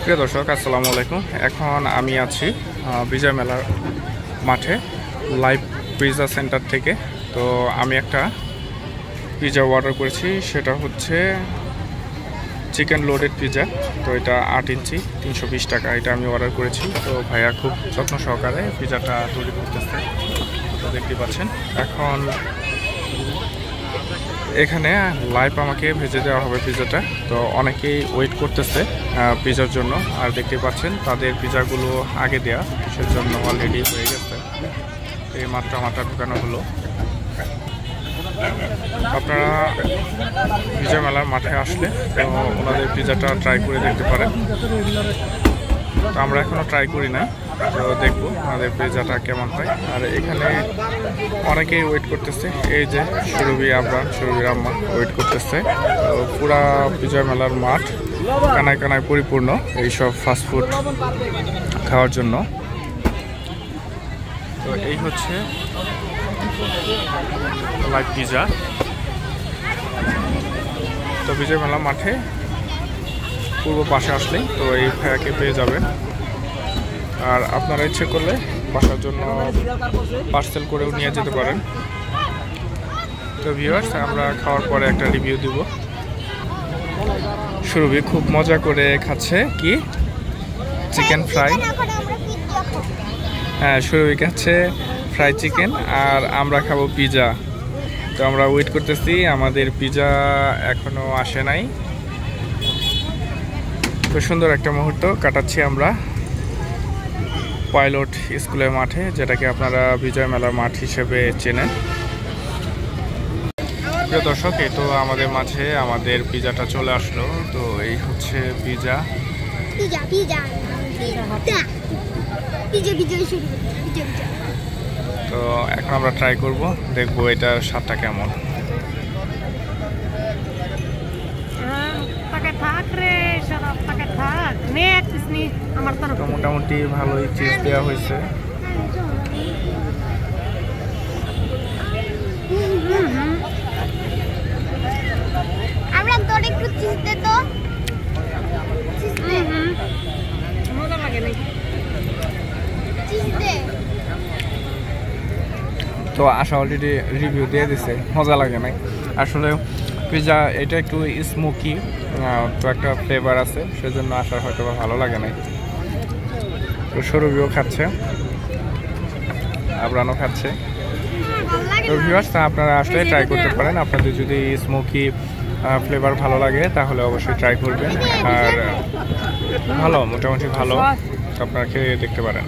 প্রিয় দর্শক আসসালামু আলাইকুম। এখন আমি আছি বিজয় মেলার মাঠে লাইভ পিৎজা সেন্টার থেকে। তো আমি একটা পিৎজা অর্ডার করেছি, সেটা হচ্ছে চিকেন লোডেড পিৎজা। তো এটা 8 ইঞ্চি 320 টাকা, এটা আমি অর্ডার করেছি। তো ভাইয়া খুব যত্ন সহকারে পিৎজাটা তৈরি করতেছে, তো দেখতে পাচ্ছেন। এখন এখানে লাইভ আমাকে ভেজে দেওয়া হবে পিৎজাটা। তো অনেকেই ওয়েট করতেছে পিৎজার জন্য, আর দেখতে পাচ্ছেন তাদের পিৎজাগুলো আগে দেয়া, সেজন্য অলরেডি হয়ে গেছে। এই মাত্র আমারটা ঢুকানো হলো। আপনারা বিজয় মেলার মাঠে আসলে তো ওনাদের পিৎজাটা ট্রাই করে দেখতে পারেন। তো আমরা এখনও ট্রাই করি না, তো দেখবো আমাদের পিৎজাটা কেমন হয়। আর এখানে অনেকেই ওয়েট করতেছে, এই যে সুরভির আম্মা ওয়েট করতেছে। তো পুরা বিজয় মেলার মাঠ কানায় কানায় পরিপূর্ণ এইসব ফাস্টফুড খাওয়ার জন্য। তো এই হচ্ছে লাইভ পিৎজা। তো বিজয় মেলা মাঠে পূর্ব পাশে আসলেই তো এই ভাইয়াকে পেয়ে যাবেন। আর আপনারা ইচ্ছে করলে বাসার জন্য পার্সেল করেও নিয়ে যেতে পারেন। তো ভিউয়ার্স, আমরা খাওয়ার পরে একটা রিভিউ দিব। সুরভি খুব মজা করে খাচ্ছে কি চিকেন ফ্রাই। হ্যাঁ, সুরভি খাচ্ছে ফ্রাই চিকেন, আর আমরা খাবো পিৎজা। তো আমরা ওয়েট করতেছি, আমাদের পিৎজা এখনো আসে নাই। তো সুন্দর একটা মুহূর্ত কাটাচ্ছি আমরা পাইলট স্কুলের মাঠে, যেটাকে আপনারা বিজয় মেলার মাঠ হিসেবে চেনেন। প্রিয় দর্শক, এই তো আমাদের মাঝে আমাদের পিৎজাটা চলে আসলো। তো এই হচ্ছে পিৎজা। তো এখন আমরা ট্রাই করব, দেখবো এটার স্বাদটা কেমন। তো মোটামুটি ভালোই চিজ দেওয়া হয়েছে। তো আশা অলরেডি রিভিউ দিয়ে দিছে, মজা লাগে নাই আসলে। পিৎজা এটা একটু স্মোকি, তো একটা ফ্লেভার আছে, সেজন্য আশা হয়তো ভালো লাগে নাই। তো সুরভিও খাচ্ছে, আবরানও খাচ্ছে। তো ভিউয়ার্স, আপনারা আসলে ট্রাই করতে পারেন। আপনাদের যদি স্মোকি ফ্লেভার ভালো লাগে তাহলে অবশ্যই ট্রাই করবেন। আর ভালো, মোটামুটি ভালো, আপনারা খেয়ে দেখতে পারেন।